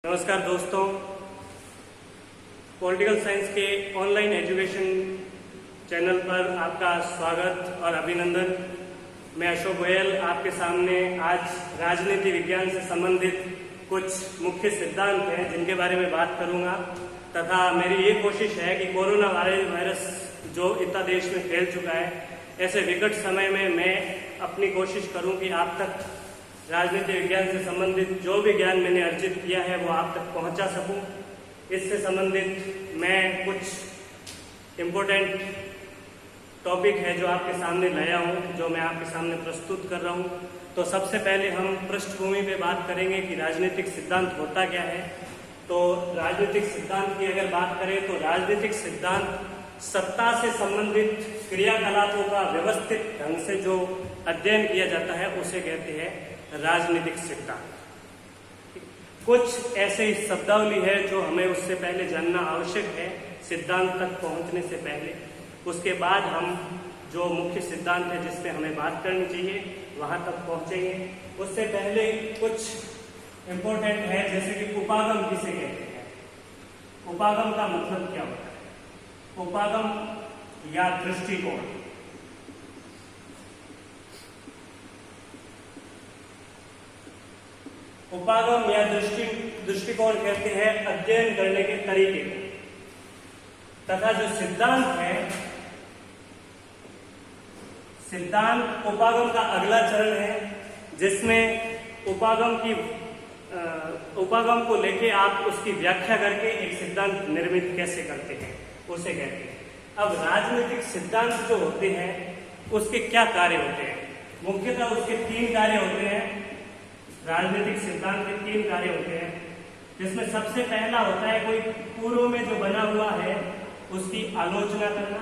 नमस्कार दोस्तों, political science के ऑनलाइन एजुकेशन चैनल पर आपका स्वागत और अभिनंदन। मैं अशोक गोयल आपके सामने आज राजनीति विज्ञान से संबंधित कुछ मुख्य सिद्धांत हैं जिनके बारे में बात करूंगा, तथा मेरी ये कोशिश है कि कोरोना वायरस जो इतना देश में फैल चुका है, ऐसे विकट समय में मैं अपनी कोशिश करूं कि आप तक राजनीति विज्ञान से संबंधित जो भी ज्ञान मैंने अर्जित किया है वो आप तक पहुंचा सकूं। इससे संबंधित मैं कुछ इम्पोर्टेंट टॉपिक है जो आपके सामने लाया हूं, जो मैं आपके सामने प्रस्तुत कर रहा हूं। तो सबसे पहले हम पृष्ठभूमि पे बात करेंगे कि राजनीतिक सिद्धांत होता क्या है। तो राजनीतिक सिद्धांत की अगर बात करें तो राजनीतिक सिद्धांत सत्ता से संबंधित क्रियाकलापों का व्यवस्थित ढंग से जो अध्ययन किया जाता है उसे कहते हैं राजनीतिक सिद्धांत। कुछ ऐसे शब्दावली है जो हमें उससे पहले जानना आवश्यक है, सिद्धांत तक पहुंचने से पहले। उसके बाद हम जो मुख्य सिद्धांत है जिस पे हमें बात करनी चाहिए वहां तक पहुंचेंगे। उससे पहले कुछ इम्पोर्टेंट है, जैसे कि उपागम किसे कहते हैं। उपागम का मतलब क्या होता है? उपागम या दृष्टिकोण। उपागम या दृष्टिकोण कहते हैं अध्ययन करने के तरीके तथा जो सिद्धांत है, सिद्धांत उपागम का अगला चरण है, जिसमें उपागम को लेके आप उसकी व्याख्या करके एक सिद्धांत निर्मित कैसे करते हैं उसे कहते हैं। अब राजनीतिक सिद्धांत जो होते हैं उसके क्या कार्य होते हैं? मुख्यतः उसके 3 कार्य होते हैं। राजनीतिक सिद्धांत के 3 कार्य होते हैं, जिसमें सबसे पहला होता है कोई पूर्व में जो बना हुआ है उसकी आलोचना करना,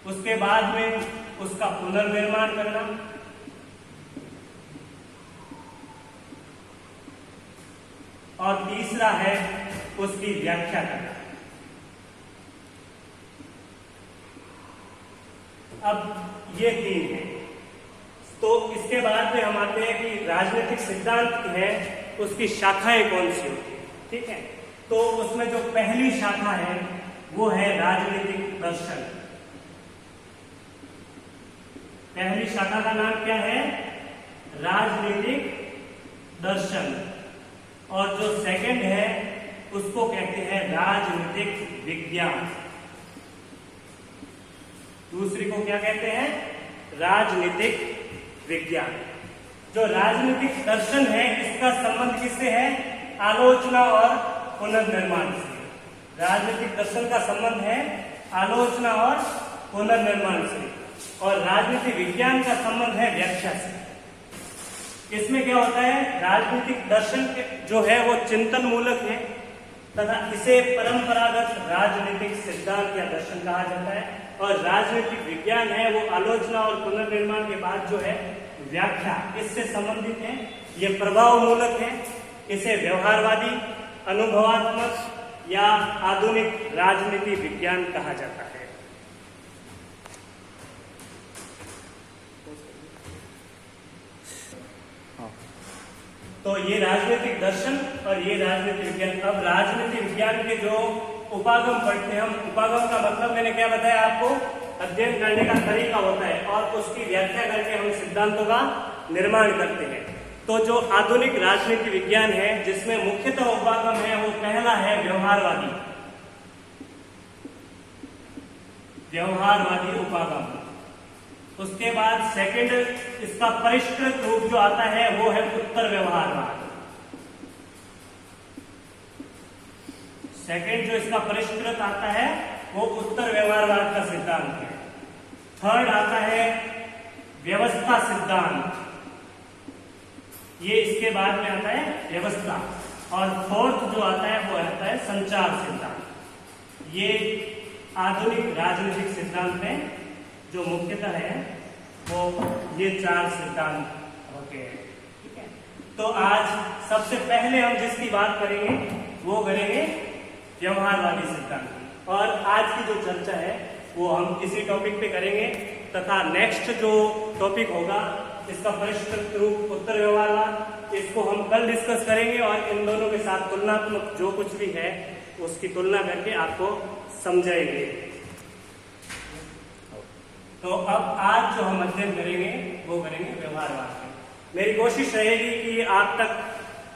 उसके बाद में उसका पुनर्निर्माण करना, और तीसरा है उसकी व्याख्या करना। अब ये 3 है। तो इसके बाद में हम आते हैं कि राजनीतिक सिद्धांत है उसकी शाखाएं कौन सी होती है। ठीक है, तो उसमें जो पहली शाखा है वो है राजनीतिक दर्शन। पहली शाखा का नाम क्या है? राजनीतिक दर्शन। और जो सेकंड है उसको कहते हैं राजनीतिक विज्ञान। दूसरी को क्या कहते हैं? राजनीतिक विज्ञान। जो राजनीतिक दर्शन है इसका संबंध किससे है? आलोचना और पुनर्निर्माण से। राजनीतिक दर्शन का संबंध है आलोचना और पुनर्निर्माण से, और राजनीतिक विज्ञान का संबंध है व्याख्या से। इसमें क्या होता है? राजनीतिक दर्शन जो है वो चिंतन मूलक है तथा इसे परंपरागत राजनीतिक सिद्धांत या दर्शन कहा जाता है, और राजनीतिक विज्ञान है वो आलोचना और पुनर्निर्माण के बाद जो है व्याख्या, इससे संबंधित है। ये प्रभाव मूलक है। इसे व्यवहारवादी, अनुभवात्मक या आधुनिक राजनीति विज्ञान कहा जाता है। तो ये राजनीतिक दर्शन और ये राजनीति विज्ञान। अब राजनीति विज्ञान के जो उपागम पढ़ते हैं हम, उपागम का मतलब मैंने क्या बताया आपको? अध्ययन करने का तरीका होता है और उसकी व्याख्या करके हम सिद्धांतों का निर्माण करते हैं। तो जो आधुनिक राजनीति विज्ञान है जिसमें मुख्यतः उपागम है वो पहला है व्यवहारवादी। व्यवहारवादी उपागम। उसके बाद सेकंड इसका परिष्कृत रूप जो आता है वो है उत्तर व्यवहारवाद। सेकंड जो इसका परिष्कृत आता है वो उत्तर व्यवहारवाद का सिद्धांत है। थर्ड आता है व्यवस्था सिद्धांत, ये इसके बाद में आता है व्यवस्था। और फोर्थ जो आता है वो आता है संचार सिद्धांत। ये आधुनिक राजनीतिक सिद्धांत में जो मुख्यतः है वो ये 4 सिद्धांत होते हैं। ठीक है, तो आज सबसे पहले हम जिसकी बात करेंगे वो करेंगे व्यवहारवादी सिद्धांत की, और आज की जो चर्चा है वो हम इसी टॉपिक पे करेंगे। तथा नेक्स्ट जो टॉपिक होगा इसका परिष्कृत रूप उत्तर व्यवहारवाद, इसको हम कल डिस्कस करेंगे और इन दोनों के साथ तुलनात्मक जो कुछ भी है उसकी तुलना करके आपको समझाएंगे। तो अब आज जो हम अध्ययन करेंगे वो करेंगे व्यवहारवाद। मेरी कोशिश रहेगी कि आप तक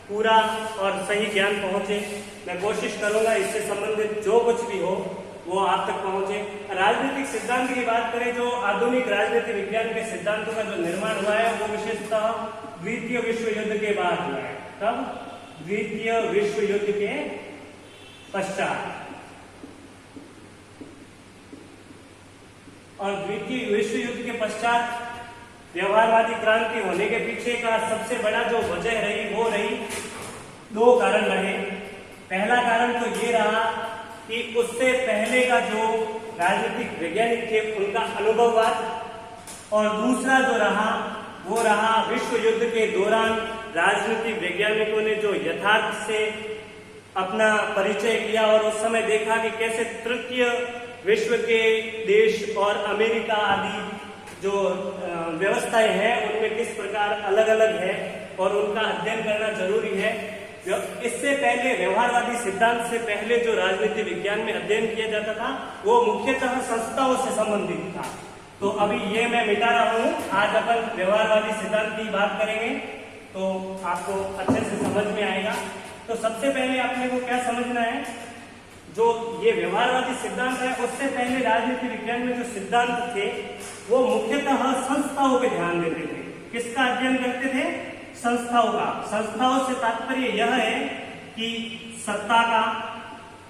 पूरा और सही ज्ञान पहुंचे। मैं कोशिश करूंगा इससे संबंधित जो कुछ भी हो वो आप तक पहुंचे। राजनीतिक सिद्धांत की बात करें, जो आधुनिक राजनीति विज्ञान के सिद्धांतों का जो निर्माण हुआ है वो विशेषतः द्वितीय विश्व युद्ध के बाद हुआ है। तब द्वितीय विश्व युद्ध के पश्चात। और द्वितीय विश्व युद्ध के पश्चात व्यवहारवादी क्रांति होने के पीछे का सबसे बड़ा जो वजह रही वो रही, दो कारण रहे। पहला कारण तो ये रहा कि उससे पहले का जो राजनीतिक वैज्ञानिक थे उनका अनुभववाद, और दूसरा जो रहा वो रहा विश्व युद्ध के दौरान राजनीतिक वैज्ञानिकों ने जो यथार्थ से अपना परिचय किया और उस समय देखा कि कैसे तृतीय विश्व के देश और अमेरिका आदि जो व्यवस्थाएं हैं उनमें किस प्रकार अलग अलग है और उनका अध्ययन करना जरूरी है। इससे पहले व्यवहारवादी सिद्धांत से पहले जो राजनीति विज्ञान में अध्ययन किया जाता था वो मुख्यतः संस्थाओं से संबंधित था। तो अभी ये मैं मिटा रहा हूँ, आज अपन व्यवहारवादी सिद्धांत की बात करेंगे तो आपको अच्छे से समझ में आएगा। तो सबसे पहले अपने को क्या समझना है, जो ये व्यवहारवादी सिद्धांत है उससे पहले राजनीति विज्ञान में जो सिद्धांत थे वो मुख्यतः संस्थाओं पे ध्यान देते थे। किसका अध्ययन करते थे? संस्थाओं का। संस्थाओं से तात्पर्य यह है कि सत्ता का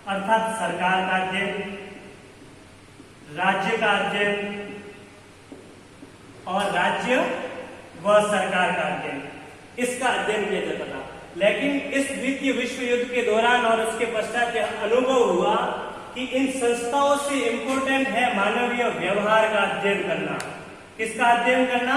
अर्थात सरकार का अध्ययन, राज्य का अध्ययन और राज्य व सरकार का अध्ययन, इसका अध्ययन किया जाता था। लेकिन इस द्वितीय विश्व युद्ध के दौरान और उसके पश्चात यह अनुभव हुआ कि इन संस्थाओं से इंपॉर्टेंट है मानवीय व्यवहार का अध्ययन करना। किसका अध्ययन करना?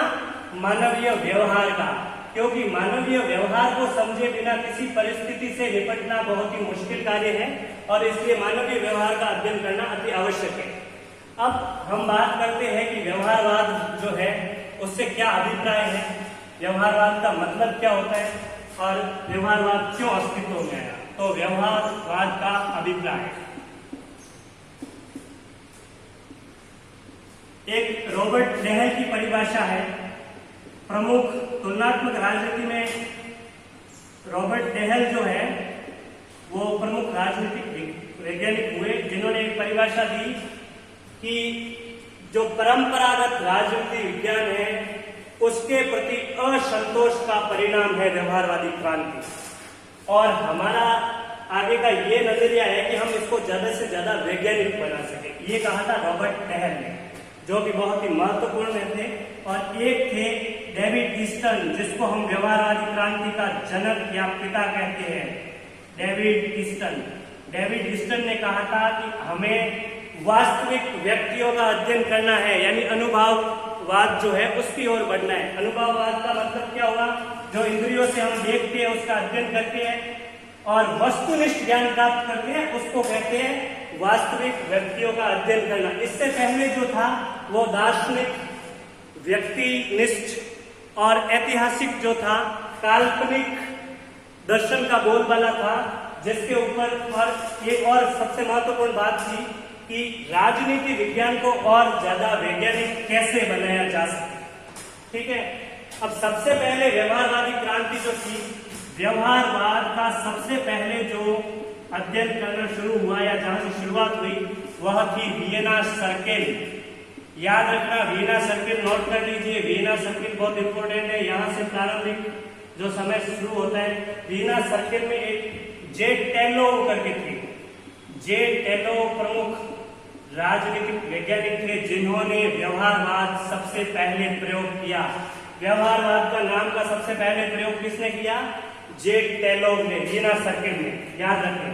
मानवीय व्यवहार का, क्योंकि मानवीय व्यवहार को समझे बिना किसी परिस्थिति से निपटना बहुत ही मुश्किल कार्य है और इसलिए मानवीय व्यवहार का अध्ययन करना अति आवश्यक है। अब हम बात करते हैं कि व्यवहारवाद जो है उससे क्या अभिप्राय है, व्यवहारवाद का मतलब क्या होता है और व्यवहारवाद क्यों अस्तित्व में आया। तो व्यवहारवाद का अभिप्राय, एक रॉबर्ट डेहल की परिभाषा है। प्रमुख तुलनात्मक राजनीति में रॉबर्ट डेहल जो है वो प्रमुख राजनीतिक वैज्ञानिक हुए जिन्होंने एक परिभाषा दी कि जो परंपरागत राजनीति विज्ञान है उसके प्रति असंतोष का परिणाम है व्यवहारवादी क्रांति। और हमारा आगे का ये नजरिया है कि हम इसको ज्यादा से ज्यादा वैज्ञानिक बना सके। ये कहा था रॉबर्ट डेहल ने, जो कि बहुत ही महत्वपूर्ण थे। और एक थे डेविड ईस्टन, जिसको हम व्यवहारवादी क्रांति का जनक या पिता कहते हैं, डेविड ईस्टन। डेविड ईस्टन ने कहा था कि हमें वास्तविक व्यक्तियों का अध्ययन करना है, यानी अनुभववाद जो है उसकी ओर बढ़ना है। अनुभववाद का मतलब क्या हुआ? जो इंद्रियों से हम देखते हैं उसका अध्ययन करते हैं और वस्तुनिष्ठ ज्ञान प्राप्त करते हैं उसको कहते हैं वास्तविक व्यक्तियों का अध्ययन करना। इससे पहले जो था वो दार्शनिक, व्यक्तिनिष्ठ और ऐतिहासिक जो था, काल्पनिक दर्शन का बोलबाला था, जिसके ऊपर और एक और सबसे महत्वपूर्ण बात थी कि राजनीति विज्ञान को और ज्यादा वैज्ञानिक कैसे बनाया जा सके। ठीक है, अब सबसे पहले व्यवहारवादी क्रांति जो थी, व्यवहारवाद का सबसे पहले जो अध्ययन करना शुरू हुआ या जहां से शुरुआत हुई वह थी वियना सर्किल। याद रखना, वियना सर्किल नोट कर लीजिए। वियना सर्किल बहुत इंपॉर्टेंट है। यहाँ से प्रारंभिक जो समय शुरू होता है, वियना सर्किल में एक जे टेलोव करके थे। जे टेलोव प्रमुख राजनीतिक वैज्ञानिक थे जिन्होंने व्यवहारवाद सबसे पहले प्रयोग किया। व्यवहारवाद का नाम का सबसे पहले प्रयोग किसने किया? जे टेलोव ने, वियना सर्किल में। याद रखें।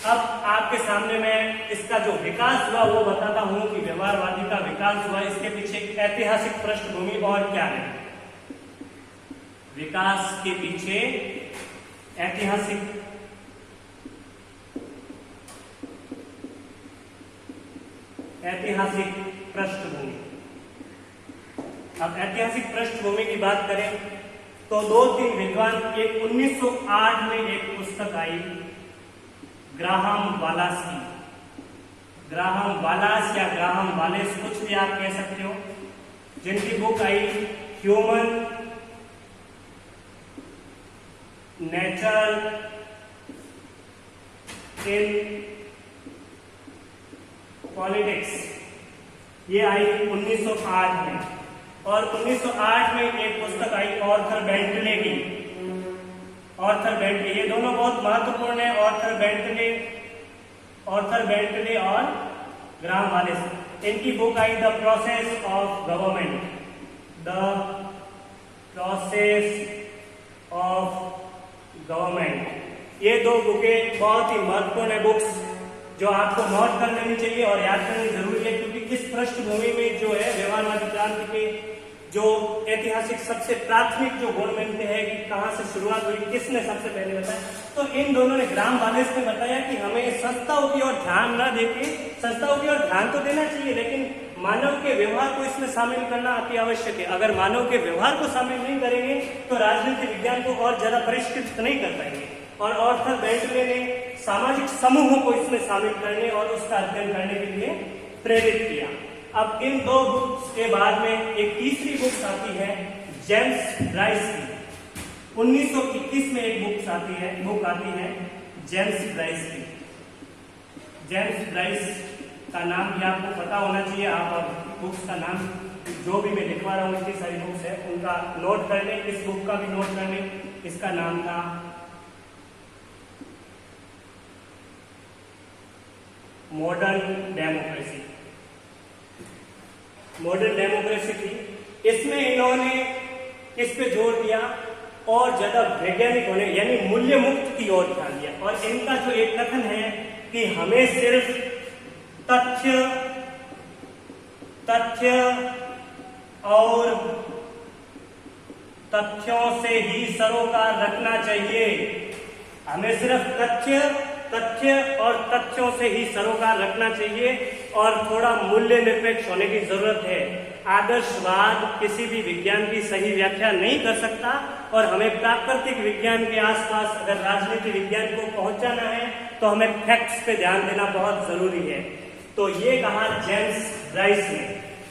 अब आपके सामने मैं इसका जो विकास हुआ वो बताता हूं कि व्यवहारवादी का विकास हुआ, इसके पीछे ऐतिहासिक पृष्ठभूमि और क्या है। विकास के पीछे ऐतिहासिक पृष्ठभूमि। अब ऐतिहासिक पृष्ठभूमि की बात करें तो दो तीन विद्वान, एक 1908 में एक पुस्तक आई ग्राहम वालास की, ग्राहम वालास या ग्राहम वालेस, कुछ भी आप कह सकते हो, जिनकी book I human nature in politics. ये आई 1908 में। और 1908 में एक पुस्तक आई ऑर्थर बेंटले की, ऑर्थर बेंटले, ये दोनों बहुत महत्वपूर्ण है, ऑर्थर बेंटले और ग्राहम वालेस। इनकी book I the process of government, the process of government. ये दो बुकें बहुत ही महत्वपूर्ण है बुक्स, जो आपको नोट कर लेनी चाहिए और याद करनी जरूरी है, क्योंकि इस पृष्ठभूमि में जो है व्यवहारवादी क्रांति के जो ऐतिहासिक सबसे प्राथमिक जो गुण मिलते हैं कि कहां से शुरुआत हुई, किसने सबसे पहले बताया, तो इन दोनों ने, ग्राहम वालेस ने बताया कि हमें संस्थाओं की ओर ध्यान न देके, संस्थाओं की ओर ध्यान तो देना चाहिए लेकिन मानव के व्यवहार को इसमें शामिल करना अति आवश्यक है। अगर मानव के व्यवहार को शामिल नहीं करेंगे तो राजनीतिक विज्ञान को और ज्यादा परिष्कृत नहीं कर पाएंगे। और ऑर्थर बेंटले ने सामाजिक समूहों को इसमें शामिल करने और उसका अध्ययन करने के लिए प्रेरित किया। अब इन दो बुक्स के बाद में एक तीसरी बुक आती है जेम्स ब्राइस की। 1921 में एक बुक आती है जेम्स ब्राइस की। जेम्स ब्राइस का नाम भी आपको पता होना चाहिए। आप बुक्स का नाम जो भी मैं लिखवा रहा हूँ, इतनी सारी बुक्स है, उनका नोट कर लें, इस बुक का भी नोट कर लें। इसका नाम था मॉडर्न डेमोक्रेसी। मॉडर्न डेमोक्रेसी थी। इसमें इन्होंने किस पे जोर दिया, और ज्यादा वैज्ञानिक होने यानी मूल्य मुक्त की ओर ध्यान दिया। और इनका जो एक कथन है कि हमें सिर्फ तथ्य और तथ्यों से ही सरोकार रखना चाहिए। हमें सिर्फ तथ्य और तथ्यों से ही सरोकार रखना चाहिए और थोड़ा मूल्य निरपेक्ष होने की जरूरत है। आदर्शवाद किसी भी विज्ञान की सही व्याख्या नहीं कर सकता और हमें प्राकृतिक विज्ञान के आसपास अगर राजनीति विज्ञान को पहुंचाना है तो हमें फैक्ट्स पे ध्यान देना बहुत जरूरी है। तो ये कहा जेम्स ब्राइस ने।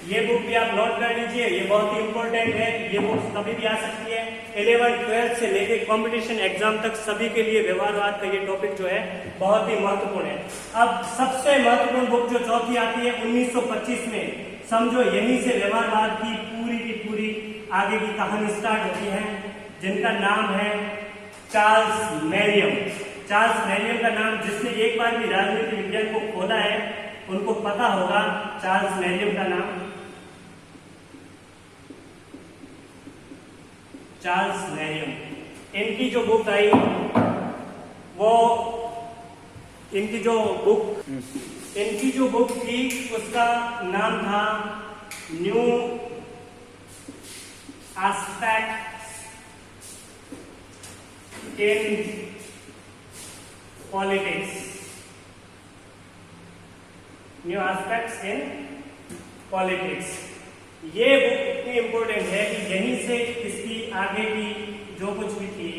ये बुक भी आप नोट कर लीजिए, ये बहुत ही इंपॉर्टेंट है। ये बुक कभी भी आ सकती है। 11th-12th से लेके कंपटीशन एग्जाम तक सभी के लिए व्यवहारवाद का ये टॉपिक जो है बहुत ही महत्वपूर्ण है। अब सबसे महत्वपूर्ण बुक जो चौथी आती है 1925 में, समझो यहीं से व्यवहारवाद की पूरी आगे की कहानी स्टार्ट होती है, जिनका नाम है चार्ल्स मैरियम। चार्ल्स मैरियम का नाम जिसने एक बार भी राजनीति विज्ञान को खोला है उनको पता होगा चार्ल्स मैरियम का नाम। चार्ल्स मैरियम, इनकी जो बुक आई वो इनकी जो बुक थी उसका नाम था new aspects in politics. New aspects in politics. ये बुक इतनी इंपॉर्टेंट है कि यहीं से इसकी आगे की जो कुछ भी थी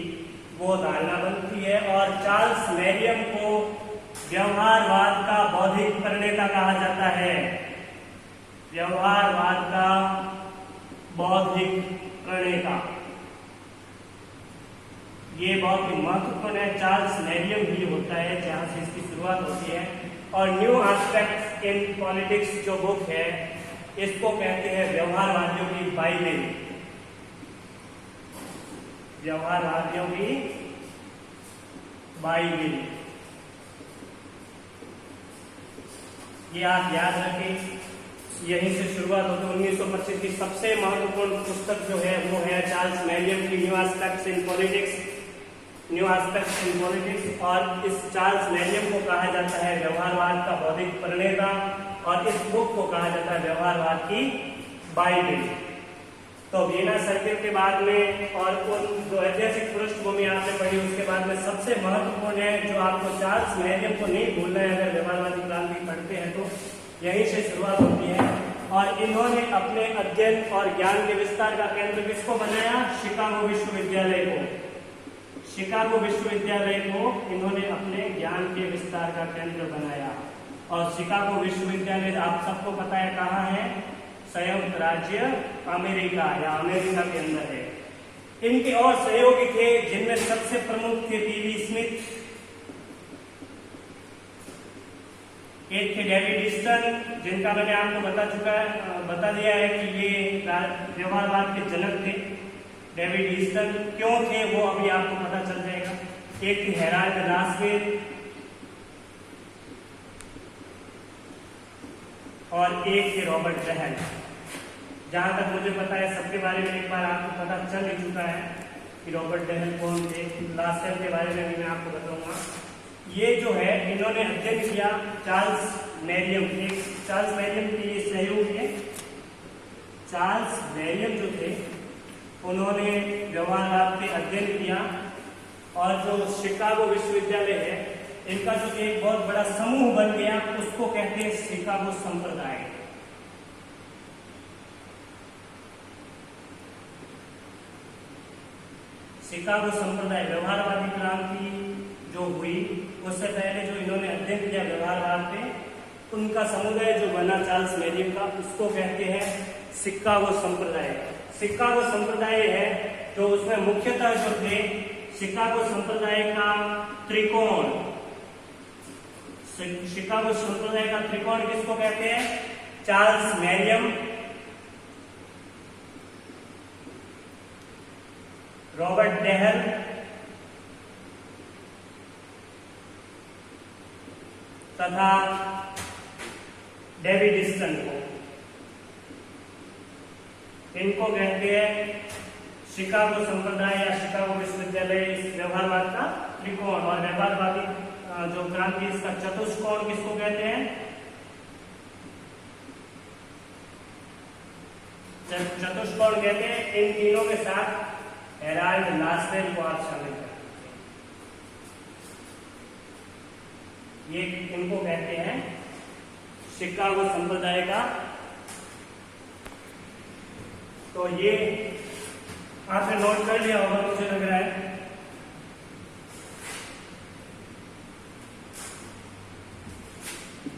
वो धारणा बनती है। और चार्ल्स मैरियम को व्यवहारवाद का बौद्धिक प्रणेता कहा जाता है। व्यवहारवाद का बौद्धिक प्रणेता, ये बहुत ही महत्वपूर्ण है। चार्ल्स मैरियम ही होता है जहां से इसकी शुरुआत होती है। और न्यू एस्पेक्ट्स इन पॉलिटिक्स जो बुक है इसको कहते हैं व्यवहारवादियों की बाइबल। व्यवहारवादियों की बाइबल, ये आप याद रखें। यहीं से शुरुआत होती है। 1925 की सबसे महत्वपूर्ण पुस्तक जो है वो है चार्ल्स मैरियम की new aspects in politics. New aspects in politics. और इस चार्ल्स मैरियम को कहा जाता है व्यवहारवाद का बौद्धिक प्रणेता और इस बुक को कहा जाता है व्यवहारवाद की बाइबल। तो वियना सर्किल के बाद में और उन जो ऐतिहासिक पृष्ठभूमि आपने पढ़ी उसके बाद में सबसे महत्वपूर्ण है जो आपको चार्ल्स मैरियम को नहीं भूलना है अगर व्यवहारवादी क्रांति पढ़ते हैं तो, यहीं से शुरुआत होती है और इन्होंने अपने अध्ययन और ज्ञान के विस्तार का केंद्र किसको बनाया? शिकागो विश्वविद्यालय को। शिकागो विश्वविद्यालय को इन्होंने अपने ज्ञान के विस्तार का केंद्र बनाया। और शिकागो विश्वविद्यालय आप सबको पता है कहाँ है? संयुक्त राज्य अमेरिका या अमेरिका के अंदर है। इनके और सहयोगी थे जिनमें सबसे प्रमुख थे पीवी स्मिथ, एक थे डेविड ईस्टन, जिनका मैंने आपको बता दिया है कि ये व्यवहारवाद के जनक थे। डेविड ईस्टन क्यों थे वो अभी आपको पता चल जाएगा। एक थे हेराल्ड लासवेल और एक थे रॉबर्ट डेहल। जहां तक मुझे पता है सबके बारे में एक बार आपको पता चल ही चुका है कि रॉबर्ट डेहल कौन थे। लासवेल के बारे में भी मैं आपको बताऊंगा। ये जो है इन्होंने अध्ययन किया चार्ल्स मैरियम, एक चार्ल्स मैरियम के ये सहयोगी है। चार्ल्स मैरियम जो थे उन्होंने व्यवहारवाद पे अध्ययन किया और जो शिकागो विश्वविद्यालय है इनका जो एक बहुत बड़ा समूह बन गया उसको कहते हैं शिकागो संप्रदाय। शिकागो संप्रदाय व्यवहारवादी क्रांति जो हुई उससे पहले जो इन्होंने अध्ययन किया व्यवहारवाद पे उनका समुदाय जो बना चार्ल्स मैरियम का उसको कहते हैं शिकागो संप्रदाय। शिकागो संप्रदाय है जो उसमें मुख्यतः जो थे शिकागो संप्रदाय का त्रिकोण। शिकागो संप्रदाय का त्रिकोण किसको कहते हैं? चार्ल्स मैरियम, रॉबर्ट डेहल तथा डेविड ईस्टन को। इनको कहते हैं शिकागो संप्रदाय या शिकागो विश्वविद्यालय। इस व्यवहारवाद का त्रिकोण और व्यवहारवादी जो क्रांति इसका चतुष्कोण किसको कहते हैं? चतुष्कोण कहते हैं। इन तीनों के साथ हेराल्ड लासवेल को आप शामिल करें। ये इनको कहते हैं शिकागो संप्रदाय का। तो ये आपने नोट कर लिया होगा मुझे लग रहा है।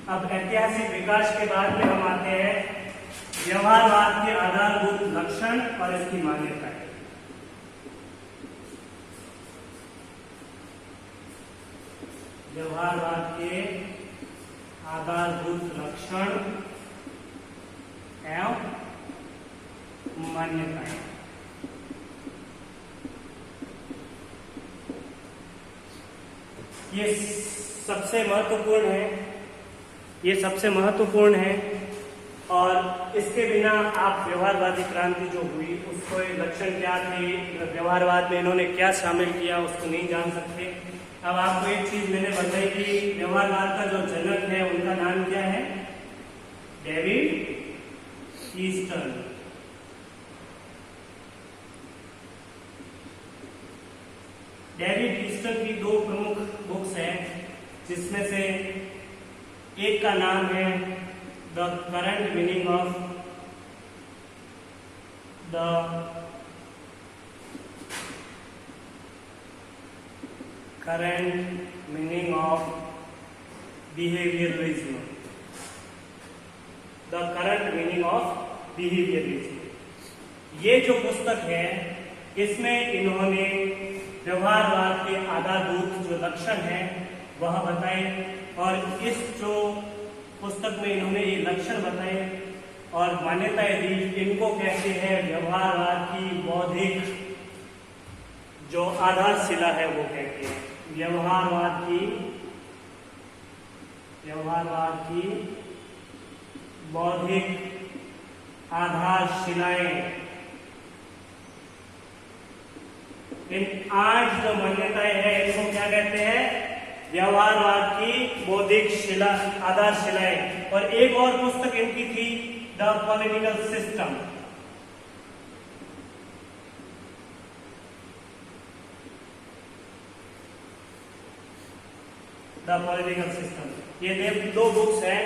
अब ऐतिहासिक विकास के बाद में हम आते हैं व्यवहारवाद के आधारभूत लक्षण और इसकी मान्यताएं। व्यवहारवाद के आधारभूत लक्षण एवं मान्यताएं। ये सबसे महत्वपूर्ण है और इसके बिना आप व्यवहारवादी क्रांति जो हुई उसको लक्षण क्या थे, व्यवहारवाद में इन्होंने क्या शामिल किया उसको नहीं जान सकते। अब आपको एक चीज मैंने बताई कि व्यवहारवाद का जो जनक है उनका नाम क्या है? David Easton. डेविड ईस्टन की दो प्रमुख बुक्स हैं जिसमें से एक का नाम है the current meaning of behaviourism. The current meaning of behaviourism. ये जो पुस्तक है इसमें इन्होंने व्यवहारवाद के आधारभूत जो लक्षण है वह बताए और इस जो पुस्तक में इन्होंने ये लक्षण बताए और मान्यताएं दी। इनको कहते हैं व्यवहारवाद की बौद्धिक जो आधारशिला है वो कहते हैं व्यवहारवाद की बौद्धिक आधारशिलाएं। इन 8 जो मान्यताएं हैं इनको क्या कहते हैं? व्यवहारवाद की बौद्धिक आधारशिलाएं। और एक और पुस्तक इनकी थी the political system. The political system. ये दो बुक्स हैं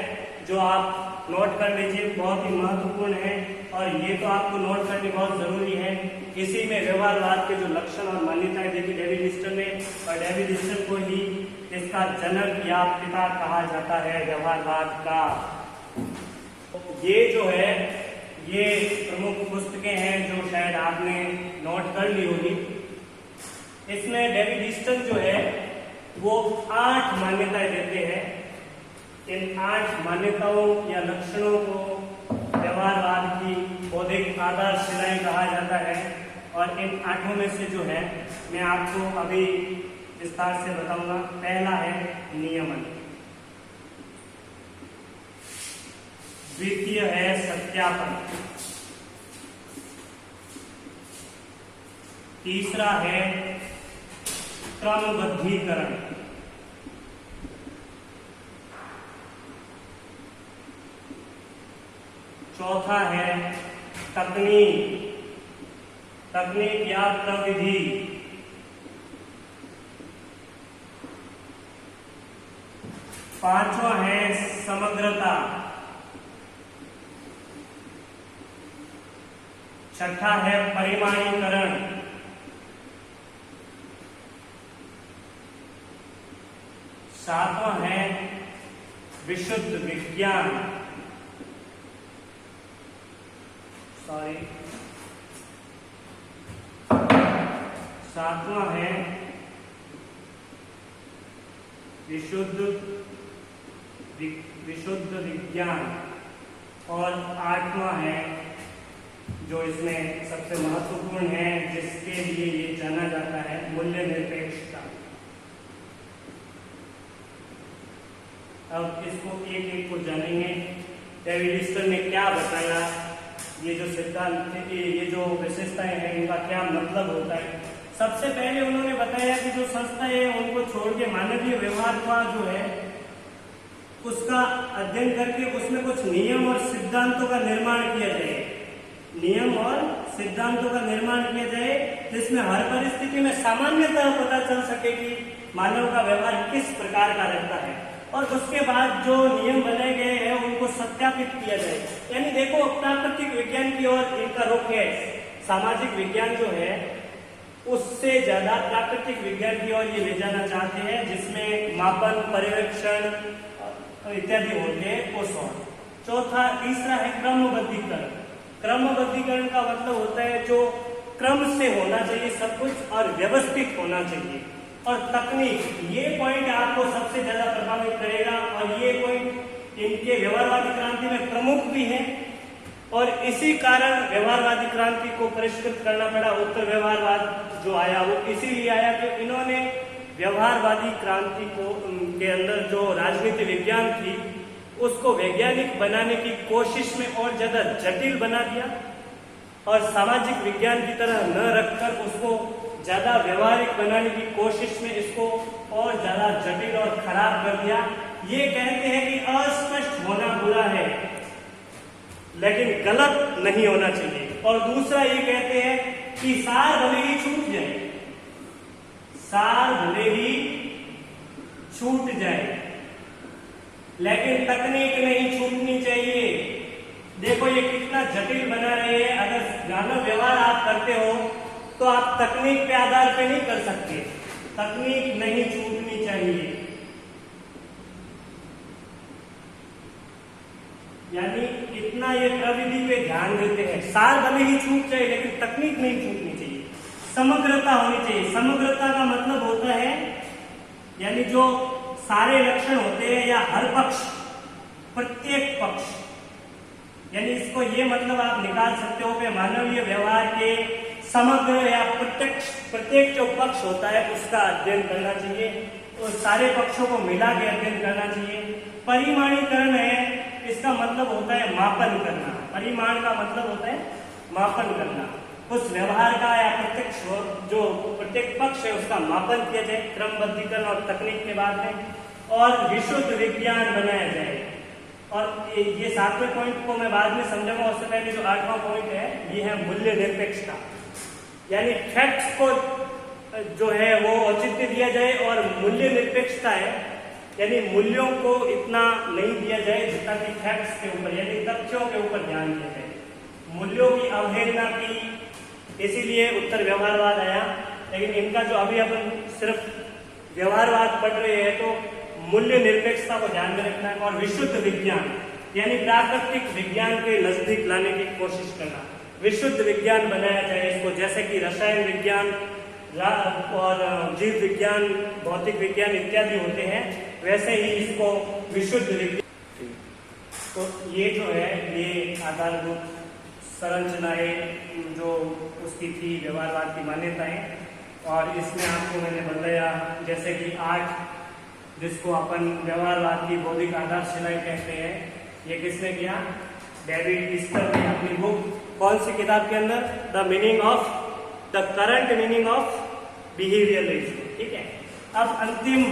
जो आप नोट कर लीजिए, बहुत ही महत्वपूर्ण है और ये तो आपको नोट करनी बहुत जरूरी है। इसी में व्यवहारवाद के जो लक्षण और मान्यताएं देखी डेविड लिस्टन ने, और डेविड लिस्टन को ही इसका जनक या पिता कहा जाता है व्यवहारवाद का। ये जो है ये प्रमुख पुस्तकें हैं जो शायद आपने नोट कर ली होगी। इसमें डेविड लिस्टन जो है वो 8 मान्यताएं देते हैं। इन 8 मान्यताओं या लक्षणों को व्यवहारवाद की बौद्धिक आधारशिलाएं कहा जाता है। और इन 8 में से जो है मैं आपको अभी विस्तार से बताऊंगा। पहला है नियमन, द्वितीय है सत्यापन, तीसरा है क्रमबद्धीकरण, चौथा है तकनीक या प्रविधि, पांचवा है समग्रता, छठा है परिमाणीकरण, सातवां है विशुद्ध विज्ञान, सातवां है विशुद्ध विज्ञान, और 8वां है जो इसमें सबसे महत्वपूर्ण है, जिसके लिए ये जाना जाता है, मूल्य निरपेक्षता। अब इसको एक एक को जानेंगे। डेविड लिस्टन ने क्या बताया, ये जो सिद्धांत, ये जो विशेषताएं हैं, इनका क्या मतलब होता है। सबसे पहले उन्होंने बताया कि जो संस्था है उनको छोड़ के मानवीय व्यवहार का जो है उसका अध्ययन करके उसमें कुछ नियम और सिद्धांतों का निर्माण किया जाए। नियम और सिद्धांतों का निर्माण किया जाए जिसमें हर परिस्थिति में सामान्यतः पता चल सके कि मानव का व्यवहार किस प्रकार का रहता है, और उसके बाद जो नियम बनाए गए हैं उनको सत्यापित किया जाए। यानी देखो, प्राकृतिक विज्ञान की ओर इनका रुख है। सामाजिक विज्ञान जो है उससे ज्यादा प्राकृतिक विज्ञान की ओर ये ले जाना चाहते हैं, जिसमें मापन, पर्यवेक्षण इत्यादि होते हैं उस ओर। तीसरा है क्रमबद्धीकरण। क्रमबद्धीकरण का मतलब होता है जो क्रम से होना चाहिए सब कुछ और व्यवस्थित होना चाहिए। और तकनीक, ये पॉइंट आपको सबसे ज्यादा प्रभावित करेगा और ये पॉइंट इनके व्यवहारवादी क्रांति में प्रमुख भी है, और इसी कारण व्यवहारवादी क्रांति को परिष्कृत करना पड़ा। उत्तर व्यवहारवाद जो आया वो इसीलिए आया कि इन्होंने व्यवहारवादी क्रांति को के अंदर जो राजनीति विज्ञान थी उसको वैज्ञानिक बनाने की कोशिश में और ज्यादा जटिल बना दिया, और सामाजिक विज्ञान की तरह न रखकर उसको ज्यादा व्यवहारिक बनाने की कोशिश में इसको और ज्यादा जटिल और खराब कर दिया। ये कहते हैं कि अस्पष्ट होना बुरा है लेकिन गलत नहीं होना चाहिए। और दूसरा ये कहते हैं कि सार भले ही छूट जाए, सार भले ही छूट जाए लेकिन तकनीक नहीं छूटनी चाहिए। देखो ये कितना जटिल बना रहे हैं। अगर मानव व्यवहार आप करते हो तो आप तकनीक के आधार पे नहीं कर सकते, तकनीक नहीं छूटनी चाहिए। यानी इतना ये प्रविधि पे ध्यान देते हैं। सार भले ही छूट जाए लेकिन तकनीक नहीं छूटनी चाहिए। समग्रता होनी चाहिए। समग्रता का मतलब होता है यानी जो सारे लक्षण होते हैं या हर पक्ष, प्रत्येक पक्ष, यानी इसको ये मतलब आप निकाल सकते हो कि मानवीय व्यवहार के समग्र या प्रत्येक जो पक्ष होता है उसका अध्ययन करना चाहिए, और सारे पक्षों को मिला के अध्ययन करना चाहिए। परिमाणीकरण है, इसका मतलब होता है मापन करना। परिमाण का मतलब होता है मापन करना। उस व्यवहार का या प्रत्यक्ष जो प्रत्येक पक्ष है उसका मापन किया जाए क्रमबद्धीकरण और तकनीक के बाद में, और विशुद्ध विज्ञान बनाया जाए। और ये 7वें पॉइंट को मैं बाद में समझाऊंगा, उससे पहले जो 8वां पॉइंट है ये है मूल्य निरपेक्षता। यानी फैक्ट्स को जो है वो औचित्य दिया जाए, और मूल्य निरपेक्षता है यानी मूल्यों को इतना नहीं दिया जाए जितना कि फैक्ट्स के ऊपर यानी तथ्यों के ऊपर ध्यान दिया जाए। मूल्यों की अवहेलना की, इसीलिए उत्तर व्यवहारवाद आया। लेकिन इनका जो अभी अपन सिर्फ व्यवहारवाद पढ़ रहे हैं तो मूल्य निरपेक्षता को ध्यान में रखना है और विशुद्ध विज्ञान यानी प्राकृतिक विज्ञान के नजदीक लाने की कोशिश करना, विशुद्ध विज्ञान बनाया जाए इसको, जैसे कि रसायन विज्ञान और जीव विज्ञान, भौतिक विज्ञान इत्यादि होते हैं, वैसे ही इसको विशुद्ध विज्ञान। तो ये जो है ये आधारभूत संरचनाएं जो उसकी थी व्यवहारवाद की मान्यताएं, और इसमें आपको मैंने बताया जैसे कि 8 जिसको अपन व्यवहारवाद की बौद्धिक आधारशिलाएं कहते हैं, ये किसने किया? डेविड ईस्टर ने अपनी बुक, कौन सी किताब के अंदर? The current meaning of behaviourism. ठीक है, अब अंतिम,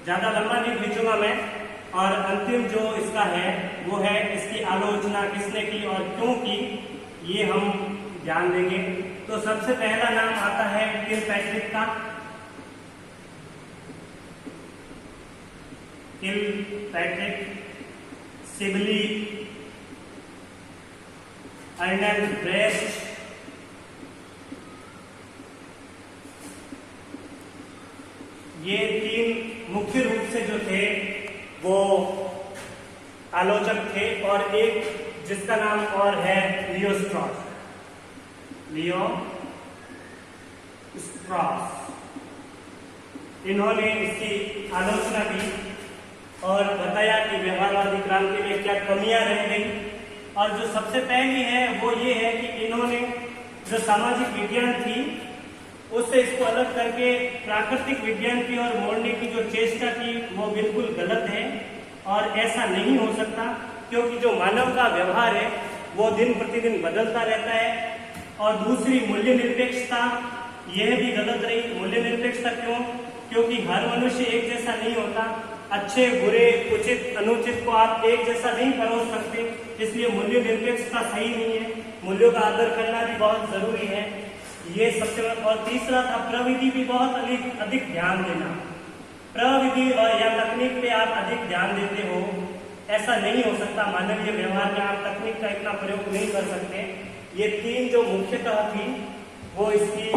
ज्यादा लंबा नहीं खींचूंगा मैं, और अंतिम जो इसका है वो है इसकी आलोचना किसने की और क्यों की, ये हम ध्यान देंगे। तो सबसे पहला नाम आता है किलपैट्रिक का। किलपैट्रिक, सिबली, अर्नेस्ट ब्रेस्ट, ये 3 मुख्य रूप से जो थे वो आलोचक थे, और एक जिसका नाम और है लियो स्ट्रॉस। इन्होंने इसकी आलोचना की और बताया कि व्यवहारवादी क्रांति में क्या कमियां रह गई। और जो सबसे पहली है वो ये है कि इन्होंने जो सामाजिक विज्ञान थी उससे इसको अलग करके प्राकृतिक विज्ञान की ओर मोड़ने की जो चेष्टा की वो बिल्कुल गलत है, और ऐसा नहीं हो सकता, क्योंकि जो मानव का व्यवहार है वो दिन प्रतिदिन बदलता रहता है। और दूसरी मूल्य निरपेक्षता, यह भी गलत रही। मूल्य निरपेक्षता क्यों? क्योंकि हर मनुष्य एक जैसा नहीं होता, अच्छे बुरे उचित अनुचित को आप एक जैसा नहीं परोस सकते, इसलिए मूल्य निरपेक्षता सही नहीं है। मूल्यों का आदर करना भी बहुत जरूरी है, ये सबसे बड़ा। और तीसरा था प्रविधि भी बहुत अधिक ध्यान देना। प्रविधि और या तकनीक पे आप अधिक ध्यान देते हो, ऐसा नहीं हो सकता। मानवीय व्यवहार में आप तकनीक का इतना प्रयोग नहीं कर सकते। ये 3 जो मुख्यतः थी वो इसकी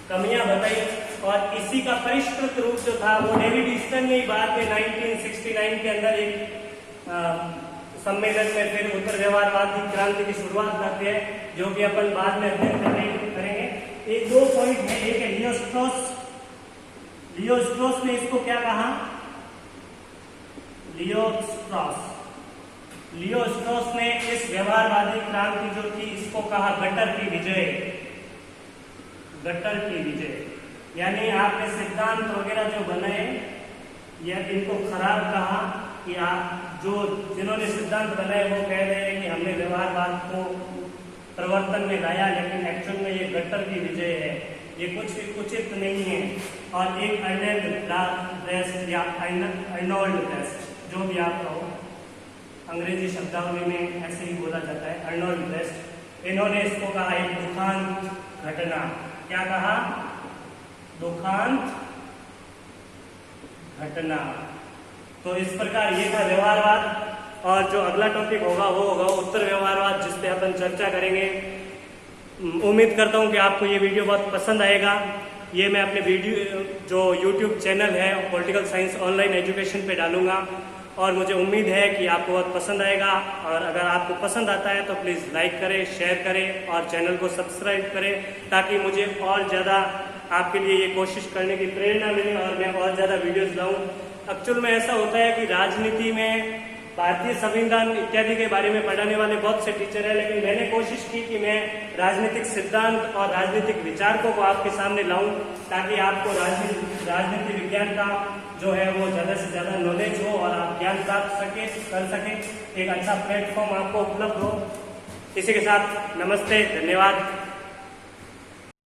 कमियां बताई, और इसी का परिष्कृत रूप जो था वो डेविड ईस्टर ने बाद में 1969 के अंदर एक सम्मेलन में फिर उत्तर व्यवहारवादी क्रांति की शुरुआत करते हैं, जो कि अपन बाद में अध्ययन करेंगे। एक 2 पॉइंट है। एक है लियो स्ट्रॉस ने इसको क्या कहा? लियो स्ट्रॉस ने इस व्यवहारवादी क्रांति जो थी इसको कहा गटर की विजय। यानी आपने सिद्धांत वगैरह जो बनाए या इनको खराब कहा कि आप जिन्होंने सिद्धांत बनाए वो कह रहे हैं कि हमने व्यवहारवाद को प्रवर्तन में लाया, लेकिन एक्चुअल में ये गटर की विजय है, ये कुछ भी उचित नहीं है। और एक अर्नोल्ड ब्रेस्ट, जो भी आप कहो, अंग्रेजी शब्दावली में ऐसे ही बोला जाता है, अर्नोल्ड ब्रेस्ट, इन्होंने इसको कहा एक दुखांत घटना। क्या कहा? दुखांत घटना। तो इस प्रकार ये था व्यवहारवाद, और जो अगला टॉपिक होगा वो होगा उत्तर व्यवहारवाद, जिस पे अपन चर्चा करेंगे। उम्मीद करता हूँ कि आपको ये वीडियो बहुत पसंद आएगा। ये मैं अपने वीडियो जो YouTube चैनल है पॉलिटिकल साइंस ऑनलाइन एजुकेशन पे डालूंगा, और मुझे उम्मीद है कि आपको बहुत पसंद आएगा। और अगर आपको पसंद आता है तो प्लीज़ लाइक करें, शेयर करें और चैनल को सब्सक्राइब करें, ताकि मुझे और ज़्यादा आपके लिए ये कोशिश करने की प्रेरणा मिले और मैं और ज़्यादा वीडियोस लाऊं। एक्चुअल में ऐसा होता है कि राजनीति में भारतीय संविधान इत्यादि के बारे में पढ़ाने वाले बहुत से टीचर हैं, लेकिन मैंने कोशिश की कि मैं राजनीतिक सिद्धांत और राजनीतिक विचारकों को आपके सामने लाऊं, ताकि आपको राजनीति विज्ञान का जो है वो ज़्यादा से ज़्यादा नॉलेज हो और आप ज्ञान प्राप्त कर सकें, एक अच्छा प्लेटफॉर्म आपको उपलब्ध हो। इसी के साथ नमस्ते, धन्यवाद।